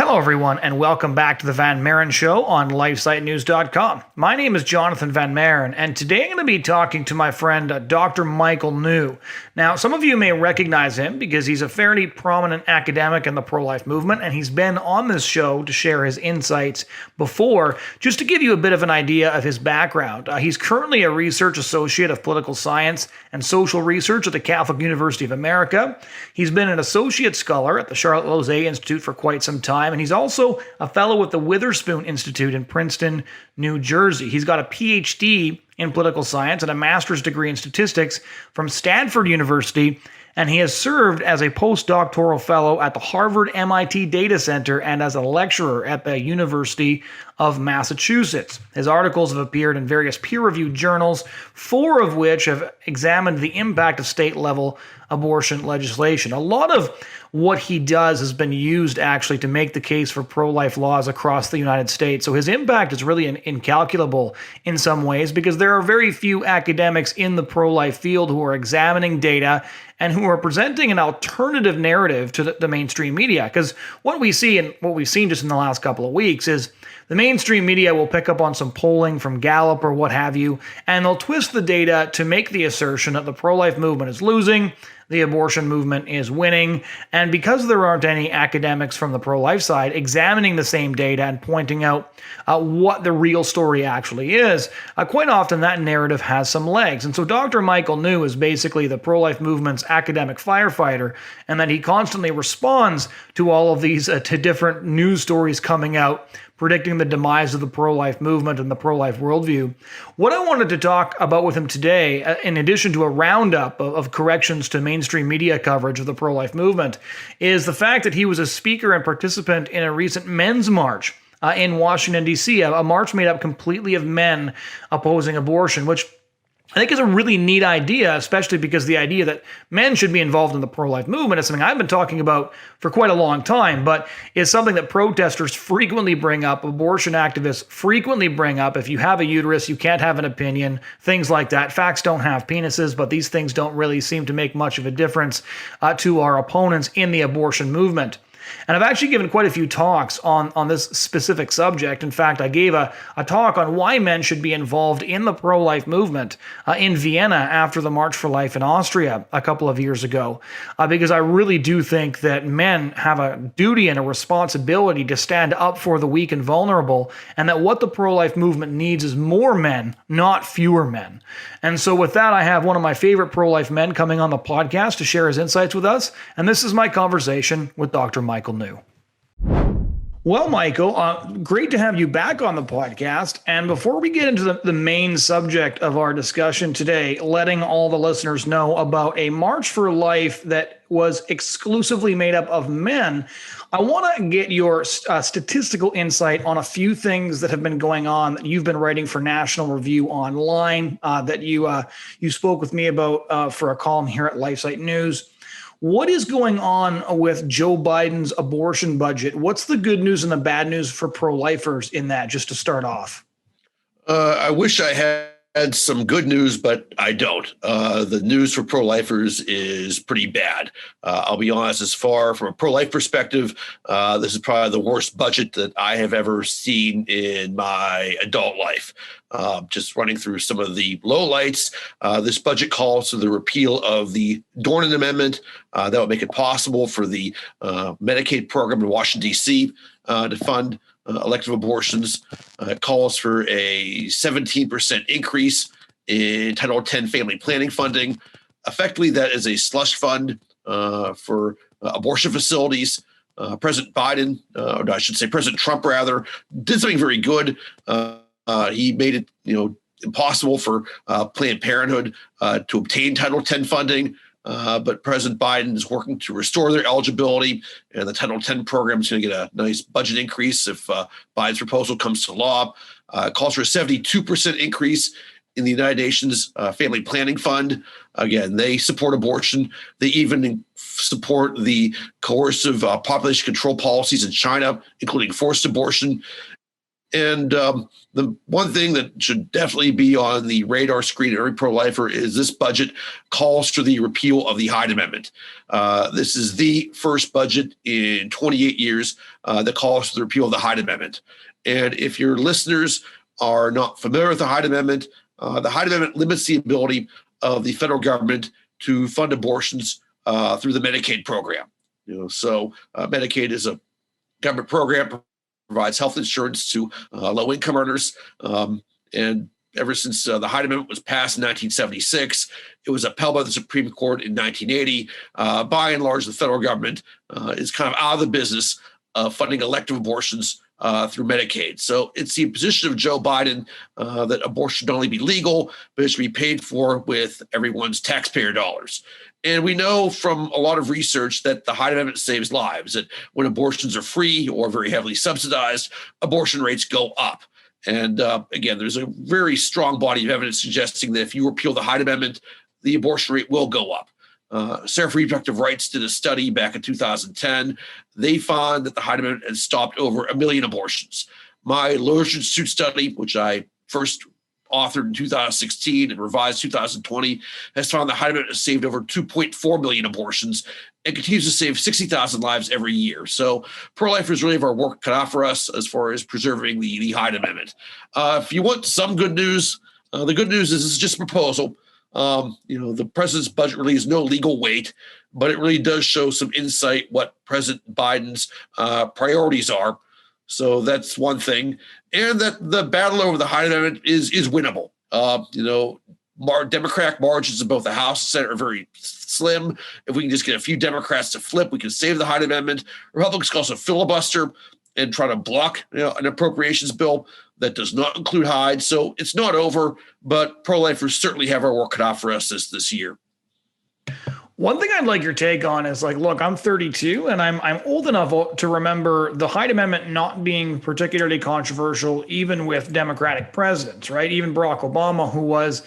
Hello, everyone, and welcome back to the Van Maren Show on LifeSiteNews.com. My name is Jonathan Van Maren, and today I'm going to be talking to my friend Dr. Michael New. Now, some of you may recognize him because he's a fairly prominent academic in the pro-life movement, and he's been on this show to share his insights before. Just to give you a bit of an idea of his background, he's currently a research associate of political science and social research at the Catholic University of America. He's been an associate scholar at the Charlotte-Losay Institute for quite some time, and he's also a fellow at the Witherspoon Institute in Princeton, New Jersey. He's got a PhD in political science and a master's degree in statistics from Stanford University, and he has served as a postdoctoral fellow at the Harvard MIT Data Center and as a lecturer at the University of Massachusetts. His articles have appeared in various peer-reviewed journals, 4 of which have examined the impact of state-level abortion legislation. A lot of what he does has been used actually to make the case for pro-life laws across the United States. So his impact is really incalculable in some ways because there are very few academics in the pro-life field who are examining data and who are presenting an alternative narrative to the mainstream media. Because what we see and what we've seen just in the last couple of weeks is the mainstream media will pick up on some polling from Gallup or what have you, and they'll twist the data to make the assertion that the pro-life movement is losing, the abortion movement is winning, and because there aren't any academics from the pro-life side examining the same data and pointing out what the real story actually is, quite often that narrative has some legs. And so Dr. Michael New is basically the pro-life movement's academic firefighter, and that he constantly responds to all of these to different news stories coming out predicting the demise of the pro-life movement and the pro-life worldview. What I wanted to talk about with him today, in addition to a roundup of corrections to mainstream media coverage of the pro-life movement, is the fact that he was a speaker and participant in a recent men's march in Washington, D.C., a march made up completely of men opposing abortion, which I think is a really neat idea, especially because the idea that men should be involved in the pro-life movement is something I've been talking about for quite a long time, but is something that protesters frequently bring up, abortion activists frequently bring up. If you have a uterus, you can't have an opinion, things like that. Facts don't have penises, but these things don't really seem to make much of a difference to our opponents in the abortion movement. And I've actually given quite a few talks on this specific subject. In fact, I gave a talk on why men should be involved in the pro-life movement in Vienna after the March for Life in Austria a couple of years ago, because I really do think that men have a duty and a responsibility to stand up for the weak and vulnerable, and that what the pro-life movement needs is more men, not fewer men. And so with that, I have one of my favorite pro-life men coming on the podcast to share his insights with us, and this is my conversation with Dr. Michael New. Well, Michael, great to have you back on the podcast. And before we get into the main subject of our discussion today, letting all the listeners know about a March for Life that was exclusively made up of men, I want to get your statistical insight on a few things that have been going on that you've been writing for National Review Online, that you spoke with me about for a column here at LifeSite News. What is going on with Joe Biden's abortion budget? What's the good news and the bad news for pro-lifers in that, just to start off? I wish I had some good news, but I don't. The news for pro-lifers is pretty bad. I'll be honest, as far from a pro-life perspective, this is probably the worst budget that I have ever seen in my adult life. Just running through some of the lowlights, this budget calls for the repeal of the Hyde Amendment. That would make it possible for the Medicaid program in Washington, D.C. To fund elective abortions. It calls for a 17% increase in Title X family planning funding. Effectively, that is a slush fund for abortion facilities. President Biden, or I should say President Trump, rather, did something very good. He made it, impossible for Planned Parenthood to obtain Title X funding. But President Biden is working to restore their eligibility, and the Title X program is going to get a nice budget increase if Biden's proposal comes to law. It calls for a 72% increase in the United Nations Family Planning Fund. Again, they support abortion. They even support the coercive population control policies in China, including forced abortion. And the one thing that should definitely be on the radar screen of every pro-lifer is this budget calls for the repeal of the Hyde Amendment. This is the first budget in 28 years that calls for the repeal of the Hyde Amendment. And if your listeners are not familiar with the Hyde Amendment limits the ability of the federal government to fund abortions through the Medicaid program. So Medicaid is a government program, provides health insurance to low-income earners. And ever since the Hyde Amendment was passed in 1976, it was upheld by the Supreme Court in 1980. By and large, the federal government is kind of out of the business of funding elective abortions through Medicaid. So it's the position of Joe Biden that abortion should not only be legal, but it should be paid for with everyone's taxpayer dollars. And we know from a lot of research that the Hyde Amendment saves lives, that when abortions are free or very heavily subsidized, abortion rates go up. And again, there's a very strong body of evidence suggesting that if you repeal the Hyde Amendment, the abortion rate will go up. Center for Reproductive Rights did a study back in 2010. They found that the Hyde Amendment had stopped over 1 million abortions. My longitude study, which I first authored in 2016 and revised 2020, has found the Hyde Amendment has saved over 2.4 million abortions and continues to save 60,000 lives every year. So pro-lifers really have our work cut out for us as far as preserving the Hyde Amendment. If you want some good news, the good news is this is just a proposal. The president's budget really has no legal weight, but it really does show some insight what President Biden's priorities are. So that's one thing. And that the battle over the Hyde Amendment is winnable. Democratic margins in both the House and Senate are very slim. If we can just get a few Democrats to flip, we can save the Hyde Amendment. Republicans can also filibuster and try to block an appropriations bill that does not include Hyde. So it's not over, but pro-lifers certainly have our work cut out for us this year. One thing I'd like your take on is look, I'm 32 and I'm old enough to remember the Hyde Amendment not being particularly controversial, even with Democratic presidents, right? Even Barack Obama, who was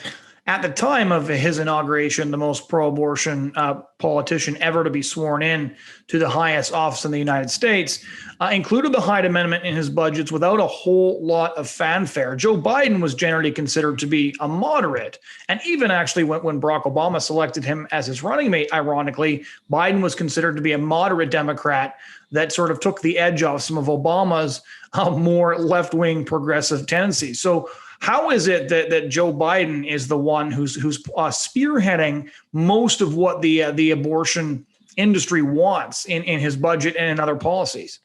at the time of his inauguration, the most pro-abortion politician ever to be sworn in to the highest office in the United States, included the Hyde Amendment in his budgets without a whole lot of fanfare. Joe Biden was generally considered to be a moderate. And even actually when Barack Obama selected him as his running mate, ironically, Biden was considered to be a moderate Democrat that sort of took the edge off some of Obama's more left-wing progressive tendencies. So how is it that Joe Biden is the one who's spearheading most of what the abortion industry wants in his budget and in other policies?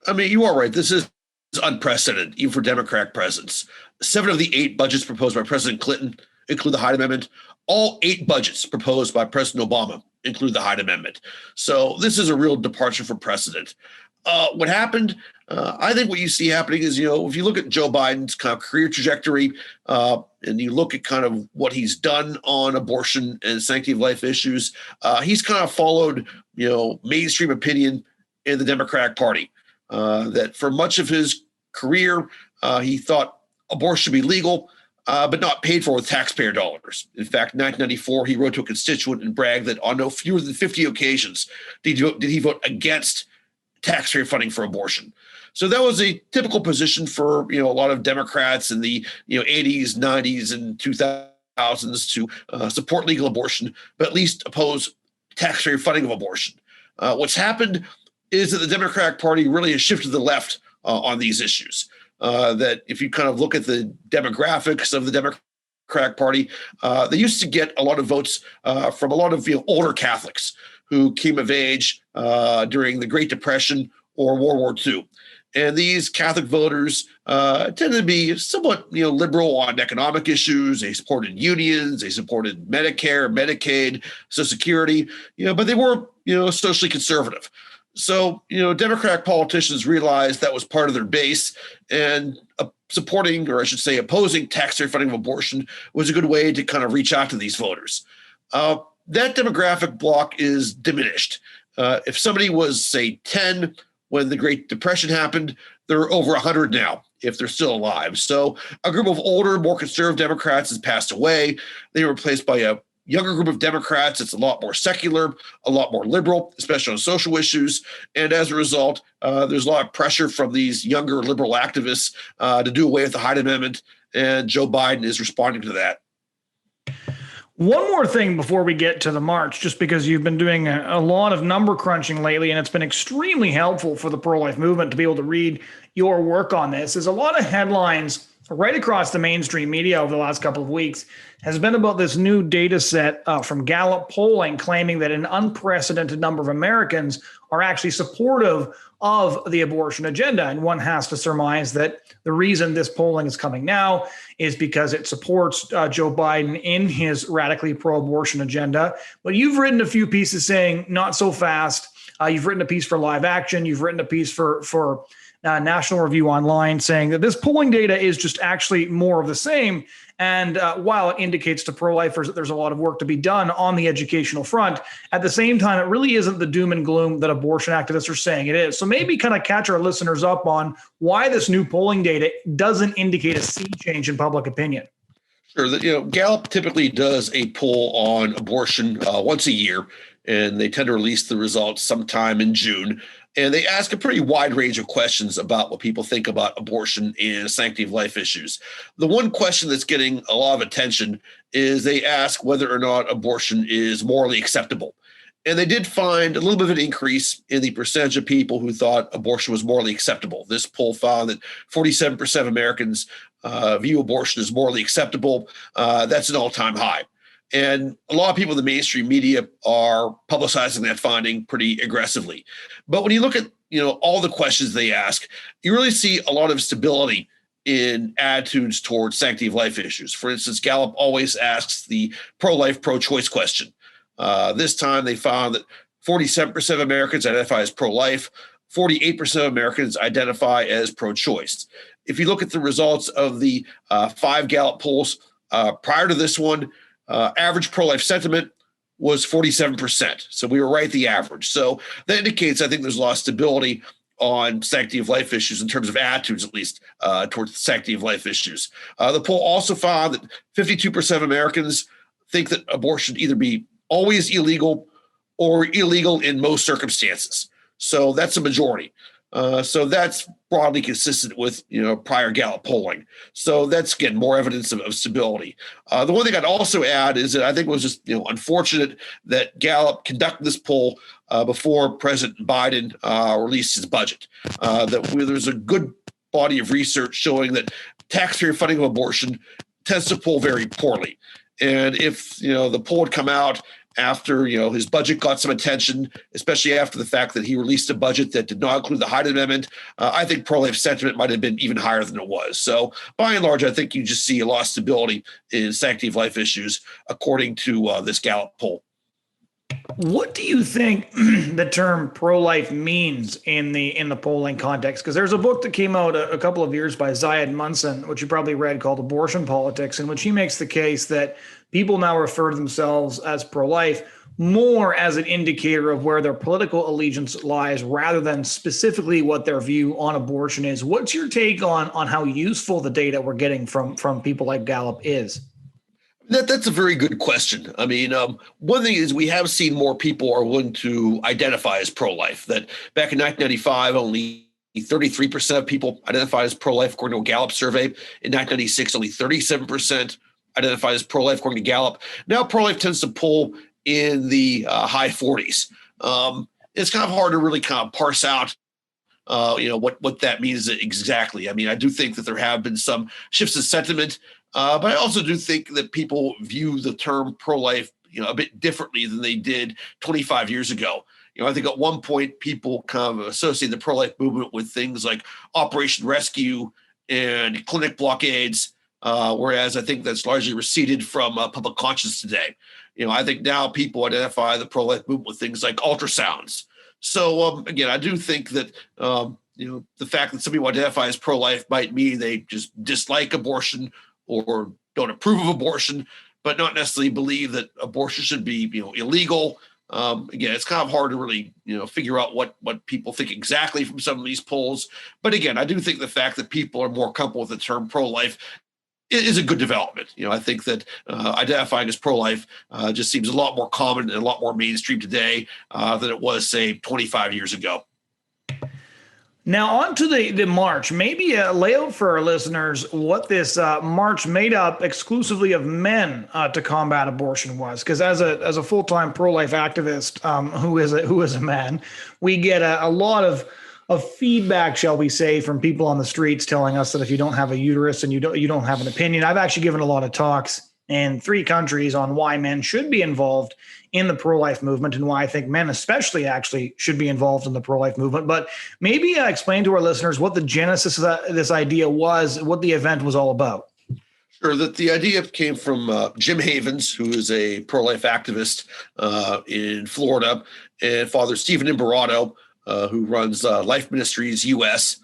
I mean, you are right. This is unprecedented, even for Democratic presidents. 7 of the 8 budgets proposed by President Clinton include the Hyde Amendment. All 8 budgets proposed by President Obama include the Hyde Amendment. So this is a real departure from precedent. What happened? I think what you see happening is, if you look at Joe Biden's kind of career trajectory and you look at kind of what he's done on abortion and sanctity of life issues, he's kind of followed, mainstream opinion in the Democratic Party. That for much of his career, he thought abortion should be legal, but not paid for with taxpayer dollars. In fact, in 1994, he wrote to a constituent and bragged that on no fewer than 50 occasions did he vote against taxpayer funding for abortion. So that was a typical position for a lot of Democrats in the 80s, 90s, and 2000s to support legal abortion, but at least oppose taxpayer funding of abortion. What's happened is that the Democratic Party really has shifted to the left on these issues. That if you kind of look at the demographics of the Democratic Party, they used to get a lot of votes from a lot of older Catholics who came of age during the Great Depression or World War II. And these Catholic voters tended to be somewhat liberal on economic issues. They supported unions, they supported Medicare, Medicaid, Social Security, but they were socially conservative. So, Democratic politicians realized that was part of their base, and supporting, or I should say opposing taxpayer funding of abortion was a good way to kind of reach out to these voters. That demographic block is diminished. If somebody was, say, 10 when the Great Depression happened, they're over 100 now, if they're still alive. So a group of older, more conservative Democrats has passed away. They were replaced by a younger group of Democrats. It's a lot more secular, a lot more liberal, especially on social issues. And as a result, there's a lot of pressure from these younger liberal activists to do away with the Hyde Amendment. And Joe Biden is responding to that. One more thing before we get to the march, just because you've been doing a lot of number crunching lately, and it's been extremely helpful for the pro-life movement to be able to read your work on this. There's a lot of headlines right across the mainstream media over the last couple of weeks has been about this new data set from Gallup polling claiming that an unprecedented number of Americans are actually supportive of the abortion agenda. And one has to surmise that the reason this polling is coming now is because it supports Joe Biden in his radically pro-abortion agenda. But you've written a few pieces saying not so fast. You've written a piece for Live Action. You've written a piece for National Review Online saying that this polling data is just actually more of the same. And while it indicates to pro-lifers that there's a lot of work to be done on the educational front, at the same time, it really isn't the doom and gloom that abortion activists are saying it is. So maybe kind of catch our listeners up on why this new polling data doesn't indicate a sea change in public opinion. Sure. Gallup typically does a poll on abortion once a year, and they tend to release the results sometime in June. And they ask a pretty wide range of questions about what people think about abortion and sanctity of life issues. The one question that's getting a lot of attention is they ask whether or not abortion is morally acceptable. And they did find a little bit of an increase in the percentage of people who thought abortion was morally acceptable. This poll found that 47% of Americans view abortion as morally acceptable. That's an all-time high. And a lot of people in the mainstream media are publicizing that finding pretty aggressively. But when you look at, all the questions they ask, you really see a lot of stability in attitudes towards sanctity of life issues. For instance, Gallup always asks the pro-life, pro-choice question. This time they found that 47% of Americans identify as pro-life, 48% of Americans identify as pro-choice. If you look at the results of the 5 Gallup polls prior to this one, average pro-life sentiment was 47%. So we were right at the average. So that indicates, I think, there's a lot of stability on sanctity of life issues in terms of attitudes, at least, towards sanctity of life issues. The poll also found that 52% of Americans think that abortion should either be always illegal or illegal in most circumstances. So that's a majority. So that's broadly consistent with prior Gallup polling. So that's, again, more evidence of stability. The one thing I'd also add is that I think it was just unfortunate that Gallup conducted this poll before President Biden released his budget. There's a good body of research showing that taxpayer funding of abortion tends to poll very poorly. And if the poll had come out after his budget got some attention, especially after the fact that he released a budget that did not include the Hyde Amendment, I think pro-life sentiment might have been even higher than it was. So by and large, I think you just see a lot of stability in sanctity of life issues, according to this Gallup poll. What do you think the term pro-life means in the polling context? Because there's a book that came out a couple of years by Ziad Munson, which you probably read, called Abortion Politics, in which he makes the case that people now refer to themselves as pro-life more as an indicator of where their political allegiance lies rather than specifically what their view on abortion is. What's your take on how useful the data we're getting from people like Gallup is? That's a very good question. I mean, one thing is we have seen more people are willing to identify as pro-life. That back in 1995, only 33% of people identified as pro-life, according to a Gallup survey. In 1996, only 37% identified as pro-life, according to Gallup. Now, pro-life tends to poll in the high 40s. It's kind of hard to really kind of parse out what that means exactly. I mean, I do think that there have been some shifts in sentiment. But I also do think that people view the term pro-life, a bit differently than they did 25 years ago. I think at one point people kind of associate the pro-life movement with things like Operation Rescue and clinic blockades, whereas I think that's largely receded from public conscience today. I think now people identify the pro-life movement with things like ultrasounds. So again, I do think that the fact that some people identify as pro-life might mean they just dislike abortion or don't approve of abortion, but not necessarily believe that abortion should be, illegal. Again, it's kind of hard to really, figure out what people think exactly from some of these polls. But again, I do think the fact that people are more comfortable with the term pro-life is a good development. I think that identifying as pro-life just seems a lot more common and a lot more mainstream today than it was, say, 25 years ago. Now, on to the march. Maybe lay out for our listeners what this march made up exclusively of men to combat abortion was. Because as a full-time pro-life activist who is a man, we get a lot of feedback, shall we say, from people on the streets telling us that if you don't have a uterus and you don't have an opinion. I've actually given a lot of talks in 3 countries on why men should be involved in the pro-life movement and why I think men especially actually should be involved in the pro-life movement. But maybe explain to our listeners what the genesis of this idea was, what the event was all about. Sure. That the idea came from Jim Havens, who is a pro-life activist in Florida, and Father Stephen Imperato, who runs Life Ministries US.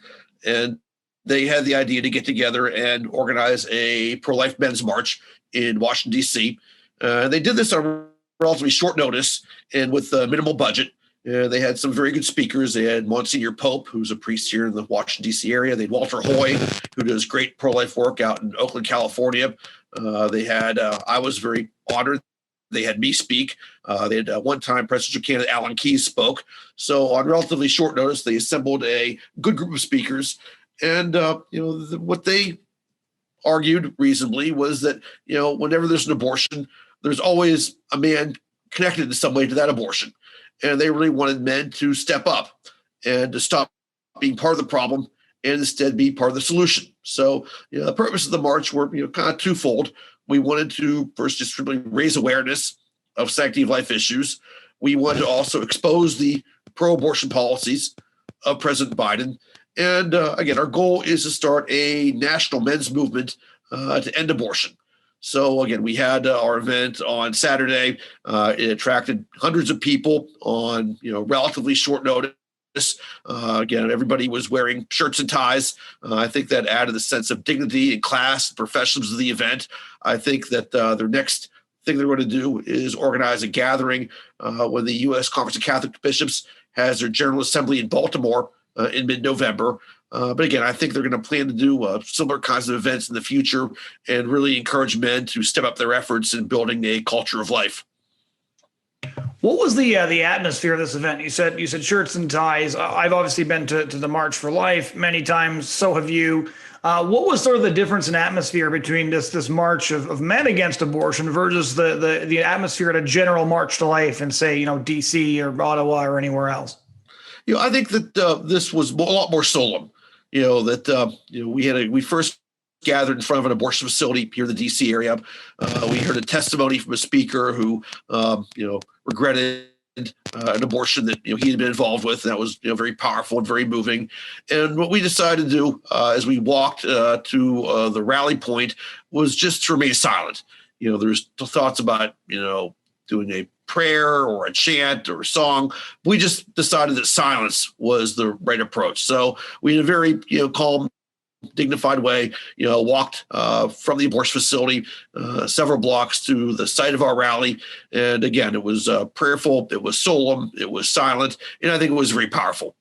And they had the idea to get together and organize a pro-life men's march in Washington, D.C. They did this on relatively short notice and with a minimal budget. They had some very good speakers. They had Monsignor Pope, who's a priest here in the Washington, D.C. area. They had Walter Hoy, who does great pro-life work out in Oakland, California. They had, I was very honored. They had me speak. They had one time President of Canada, Alan Keyes, spoke. So on relatively short notice, they assembled a good group of speakers. And, what they argued reasonably was that, whenever there's an abortion, there's always a man connected in some way to that abortion. And they really wanted men to step up and to stop being part of the problem and instead be part of the solution. So, the purpose of the march were, kind of twofold. We wanted to first just really raise awareness of sanctity of life issues. We wanted to also expose the pro-abortion policies of President Biden. And again, our goal is to start a national men's movement to end abortion. So again, we had our event on Saturday. It attracted hundreds of people on relatively short notice. Again, everybody was wearing shirts and ties. I think that added a sense of dignity and class, professionals of the event. I think that their next thing they're going to do is organize a gathering when the U.S. Conference of Catholic Bishops has their General Assembly in Baltimore in mid-November. But again, I think they're going to plan to do similar kinds of events in the future and really encourage men to step up their efforts in building a culture of life. What was the atmosphere of this event? You said shirts and ties. I've obviously been to the March for Life many times. So have you. What was sort of the difference in atmosphere between this march of men against abortion versus the atmosphere at a general march to life in, say, D.C. or Ottawa or anywhere else? I think that this was a lot more solemn. We first gathered in front of an abortion facility here in the D.C. area. We heard a testimony from a speaker who, regretted an abortion that he had been involved with. That was very powerful and very moving. And what we decided to do as we walked to the rally point was just to remain silent. There's thoughts about doing a prayer or a chant or a song. We just decided that silence was the right approach. So we, in a very calm, dignified way, walked from the abortion facility several blocks to the site of our rally. And again, it was prayerful, it was solemn, it was silent, and I think it was very powerful.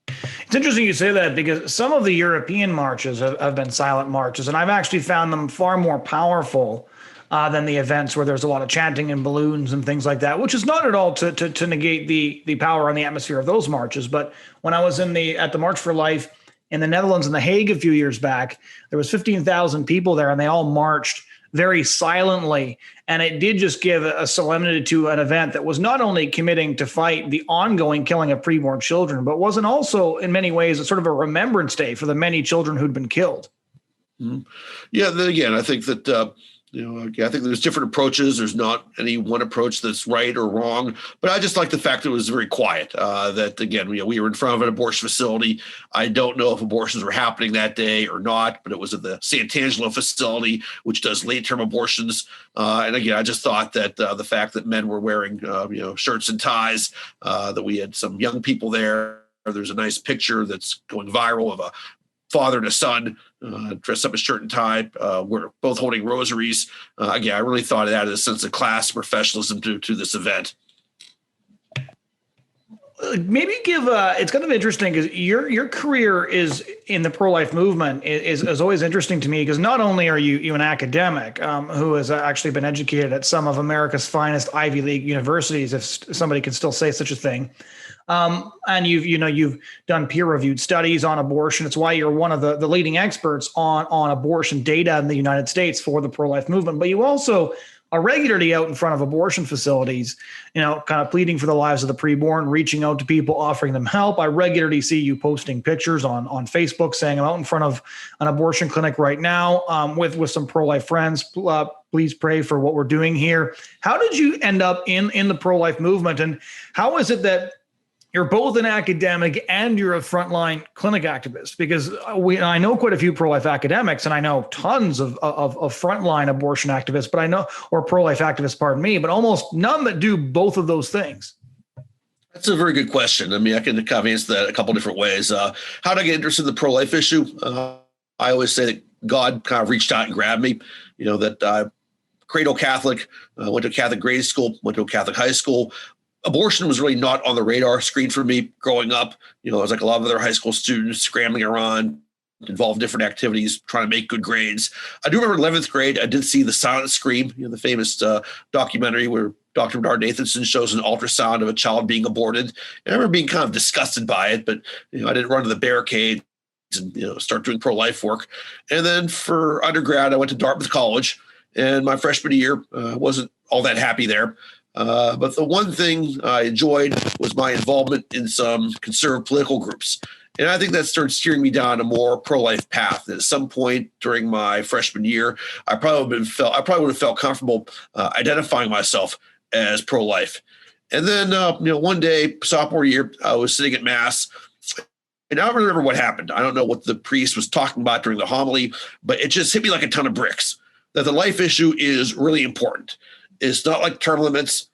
It's interesting you say that because some of the European marches have been silent marches, and I've actually found them far more powerful than the events where there's a lot of chanting and balloons and things like that, which is not at all to negate the power and the atmosphere of those marches. But when I was at the March for Life in the Netherlands in The Hague a few years back, there was 15,000 people there, and they all marched very silently. And it did just give a solemnity to an event that was not only committing to fight the ongoing killing of preborn children, but wasn't also in many ways a sort of a remembrance day for the many children who'd been killed. Mm-hmm. Yeah, then again, I think that I think there's different approaches. There's not any one approach that's right or wrong. But I just like the fact that it was very quiet. That, again, we were in front of an abortion facility. I don't know if abortions were happening that day or not, but it was at the Sant'Angelo facility, which does late-term abortions. And again, I just thought that the fact that men were wearing, shirts and ties, that we had some young people there. There's a nice picture that's going viral of a father and a son dressed up in shirt and tie. We're both holding rosaries. Again, I really thought it added a sense of class, professionalism to this event. maybe give it's kind of interesting because your career is in the pro-life movement is always interesting to me because not only are you an academic who has actually been educated at some of America's finest Ivy League universities, if somebody can still say such a thing, and you've done peer-reviewed studies on abortion. It's why you're one of the leading experts on abortion data in the United States for the pro-life movement. But you also are regularly out in front of abortion facilities, kind of pleading for the lives of the preborn, reaching out to people, offering them help. I regularly see you posting pictures on Facebook saying, I'm out in front of an abortion clinic right now with some pro-life friends. Please pray for what we're doing here. How did you end up in the pro-life movement? And how is it that you're both an academic and you're a frontline clinic activist? Because I know quite a few pro-life academics, and I know tons of frontline abortion activists, but I know, or pro-life activists, pardon me, but almost none that do both of those things. That's a very good question. I mean, I can kind of answer that a couple different ways. How did I get interested in the pro-life issue? I always say that God kind of reached out and grabbed me. That cradle Catholic, went to a Catholic grade school, went to a Catholic high school. Abortion was really not on the radar screen for me growing up. I was like a lot of other high school students scrambling around, involved in different activities, trying to make good grades. I do remember 11th grade, I did see The Silent Scream, the famous documentary where Dr. Bernard Nathanson shows an ultrasound of a child being aborted. And I remember being kind of disgusted by it, but I didn't run to the barricade and start doing pro-life work. And then for undergrad, I went to Dartmouth College, and my freshman year wasn't all that happy there. But the one thing I enjoyed was my involvement in some conservative political groups. And I think that started steering me down a more pro-life path. At some point during my freshman year, I probably would have felt comfortable identifying myself as pro-life. And then, one day, sophomore year, I was sitting at Mass, and I don't remember what happened. I don't know what the priest was talking about during the homily, but it just hit me like a ton of bricks that the life issue is really important. It's not like term limits.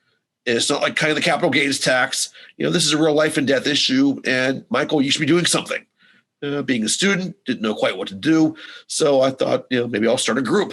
It's not like kind of the capital gains tax. This is a real life and death issue. And Michael, you should be doing something. Being a student, didn't know quite what to do. So I thought, maybe I'll start a group.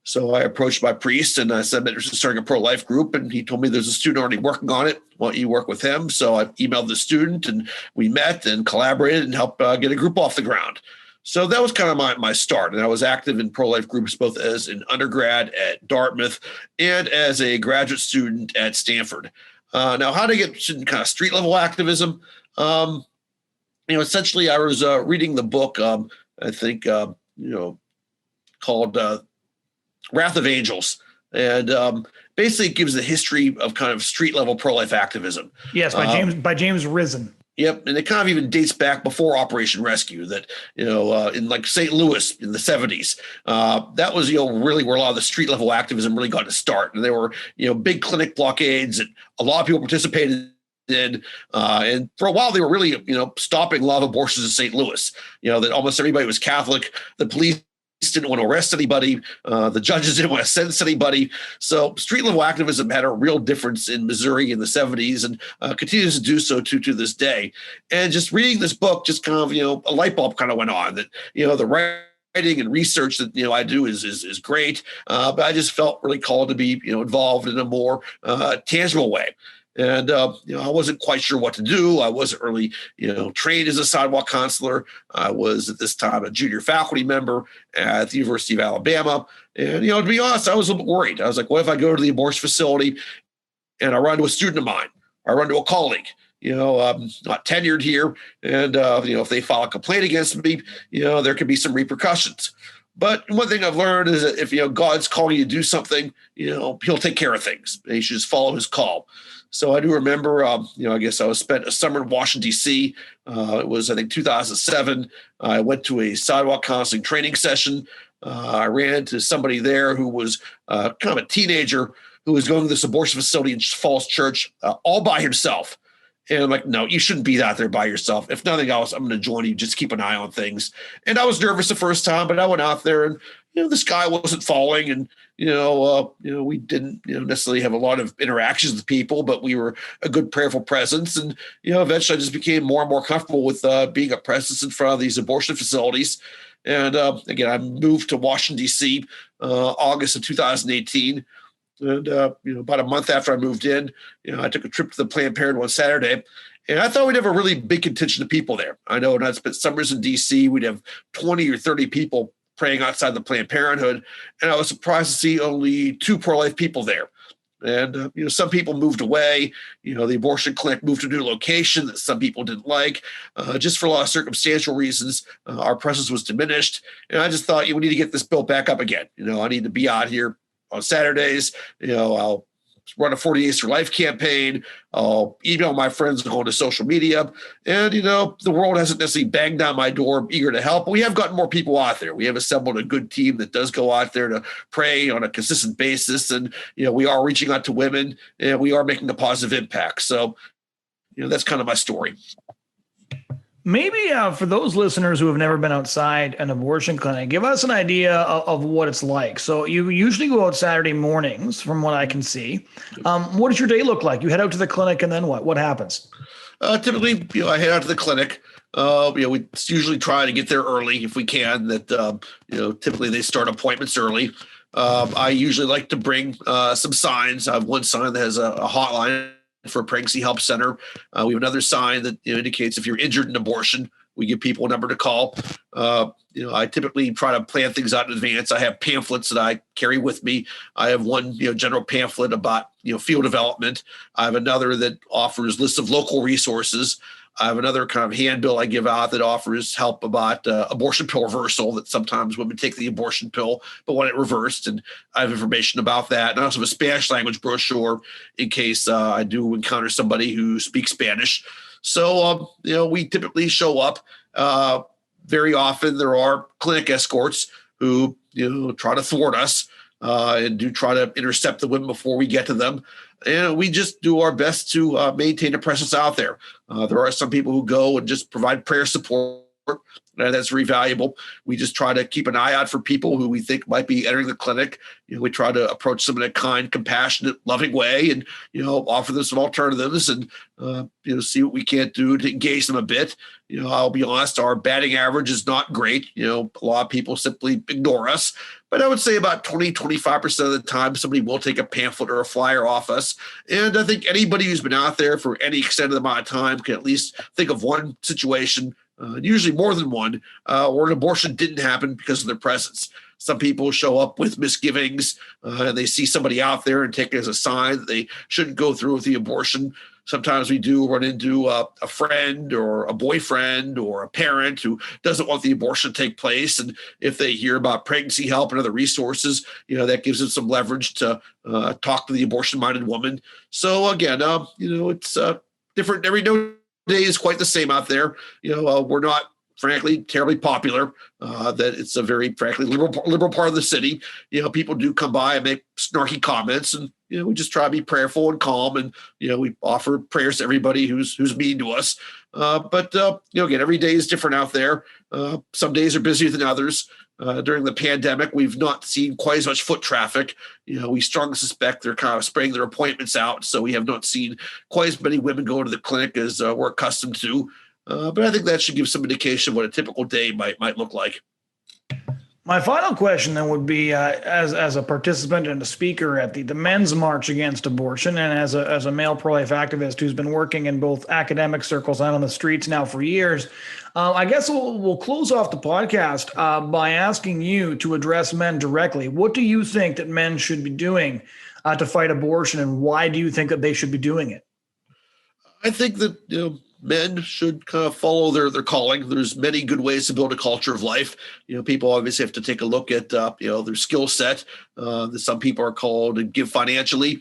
So I approached my priest and I said, I'm interested in starting a pro-life group. And he told me there's a student already working on it. Why don't you work with him? So I emailed the student and we met and collaborated and helped get a group off the ground. So that was kind of my start. And I was active in pro-life groups, both as an undergrad at Dartmouth and as a graduate student at Stanford. Now, how to get to kind of street level activism? Essentially I was reading the book, I think, called Wrath of Angels. And basically it gives the history of kind of street level pro-life activism. Yes, by James Risen. Yep, and it kind of even dates back before Operation Rescue. That in like St. Louis in the 70s, that was really where a lot of the street level activism really got to start. And there were big clinic blockades that a lot of people participated in, and for a while they were really stopping a lot of abortions in St. Louis. That almost everybody was Catholic. The police didn't want to arrest anybody. The judges didn't want to sentence anybody. So street level activism had a real difference in Missouri in the 70s and continues to do so to this day. And just reading this book, just kind of, a light bulb kind of went on that, the writing and research that, I do is great. But I just felt really called to be, involved in a more tangible way. And, I wasn't quite sure what to do. I wasn't really, trained as a sidewalk counselor. I was at this time a junior faculty member at the University of Alabama. And, to be honest, I was a little bit worried. I was like, what if I go to the abortion facility and I run into a student of mine? Or I run to a colleague? I'm not tenured here. And, if they file a complaint against me, there could be some repercussions. But one thing I've learned is that if, God's calling you to do something, he'll take care of things. And you should just follow his call. So I do remember, I guess I spent a summer in Washington, D.C. It was, I think, 2007. I went to a sidewalk counseling training session. I ran into somebody there who was kind of a teenager who was going to this abortion facility in Falls Church all by himself. And I'm like, no, you shouldn't be out there by yourself. If nothing else, I'm going to join you. Just keep an eye on things. And I was nervous the first time, but I went out there and, this guy wasn't falling. And, we didn't, necessarily have a lot of interactions with people, but we were a good prayerful presence. And, eventually I just became more and more comfortable with being a presence in front of these abortion facilities. And again, I moved to Washington, D.C., August of 2018. And, about a month after I moved in, I took a trip to the Planned Parenthood one Saturday, and I thought we'd have a really big contingent of people there. I know when I spent summers in D.C., we'd have 20 or 30 people praying outside the Planned Parenthood, and I was surprised to see only 2 pro-life people there. And, some people moved away. The abortion clinic moved to a new location that some people didn't like. Just for a lot of circumstantial reasons, our presence was diminished. And I just thought, we need to get this built back up again. I need to be out here on Saturdays. I'll run a 40 Days for Life campaign. I'll email my friends and go to social media. And, the world hasn't necessarily banged down my door eager to help. But we have gotten more people out there. We have assembled a good team that does go out there to pray on a consistent basis. And, we are reaching out to women and we are making a positive impact. So, that's kind of my story. Maybe for those listeners who have never been outside an abortion clinic, give us an idea of what it's like. So you usually go out Saturday mornings, from what I can see. What does your day look like? You head out to the clinic, and then what? What happens? Typically, I head out to the clinic. We usually try to get there early if we can. That typically they start appointments early. I usually like to bring some signs. I have one sign that has a hotline for a pregnancy help center. We have another sign that indicates if you're injured in abortion, we give people a number to call. I typically try to plan things out in advance. I have pamphlets that I carry with me. I have one, general pamphlet about, field development. I have another that offers lists of local resources. I have another kind of handbill I give out that offers help about abortion pill reversal, that sometimes women take the abortion pill, but want it reversed. And I have information about that. And I also have a Spanish language brochure in case I do encounter somebody who speaks Spanish. So, we typically show up. Very often there are clinic escorts who, try to thwart us and do try to intercept the women before we get to them. And we just do our best to maintain a presence out there. There are some people who go and just provide prayer support. And that's very valuable. We just try to keep an eye out for people who we think might be entering the clinic. We try to approach them in a kind, compassionate, loving way, and offer them some alternatives, and see what we can't do to engage them a bit. I'll be honest, our batting average is not great. A lot of people simply ignore us. But I would say about 20-25% of the time, somebody will take a pamphlet or a flyer off us. And I think anybody who's been out there for any extended amount of time can at least think of one situation, usually more than one, where an abortion didn't happen because of their presence. Some people show up with misgivings and they see somebody out there and take it as a sign that they shouldn't go through with the abortion. Sometimes we do run into a friend or a boyfriend or a parent who doesn't want the abortion to take place. And if they hear about pregnancy help and other resources, that gives them some leverage to talk to the abortion-minded woman. So again, it's different. Every day is quite the same out there. We're not, frankly, terribly popular. That it's a very, frankly, liberal part of the city. People do come by and make snarky comments, and we just try to be prayerful and calm, and we offer prayers to everybody who's mean to us. But again, every day is different out there. Some days are busier than others. During the pandemic, we've not seen quite as much foot traffic. We strongly suspect they're kind of spreading their appointments out, so we have not seen quite as many women go to the clinic as we're accustomed to. But I think that should give some indication of what a typical day might look like. My final question then would be, as a participant and a speaker at the Men's March Against Abortion, and as a male pro-life activist who's been working in both academic circles and on the streets now for years, I guess we'll close off the podcast by asking you to address men directly. What do you think that men should be doing to fight abortion, and why do you think that they should be doing it? I think that men should kind of follow their calling. There's many good ways to build a culture of life. People obviously have to take a look at their skill set. Some people are called to give financially.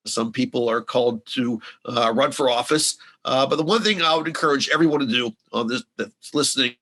Some people are called to run for office. But the one thing I would encourage everyone to do on this that's listening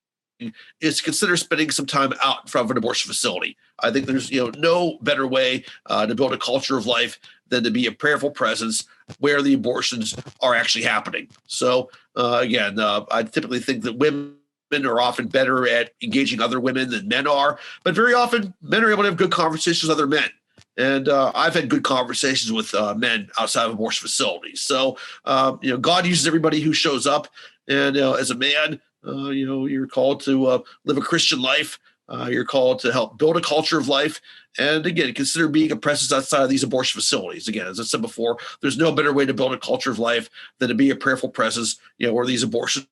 is consider spending some time out in front of an abortion facility. I think there's no better way to build a culture of life than to be a prayerful presence where the abortions are actually happening. So again, I typically think that women are often better at engaging other women than men are, but very often men are able to have good conversations with other men. And I've had good conversations with men outside of abortion facilities. So, God uses everybody who shows up. And as a man, you're called to live a Christian life. You're called to help build a culture of life. And again, consider being a presence outside of these abortion facilities. Again, as I said before, there's no better way to build a culture of life than to be a prayerful presence, where these abortions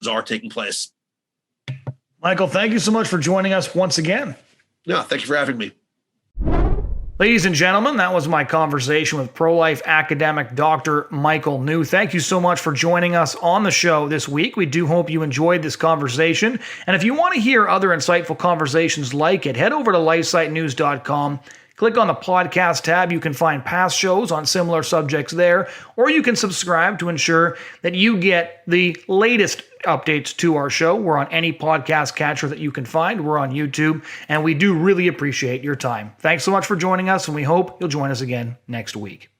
are taking place. Michael, thank you so much for joining us once again. Yeah, thank you for having me. Ladies and gentlemen, that was my conversation with pro-life academic Dr. Michael New. Thank you so much for joining us on the show this week. We do hope you enjoyed this conversation. And if you want to hear other insightful conversations like it, head over to lifesitenews.com. Click on the podcast tab. You can find past shows on similar subjects there, or you can subscribe to ensure that you get the latest updates to our show. We're on any podcast catcher that you can find. We're on YouTube, and we do really appreciate your time. Thanks so much for joining us, and we hope you'll join us again next week.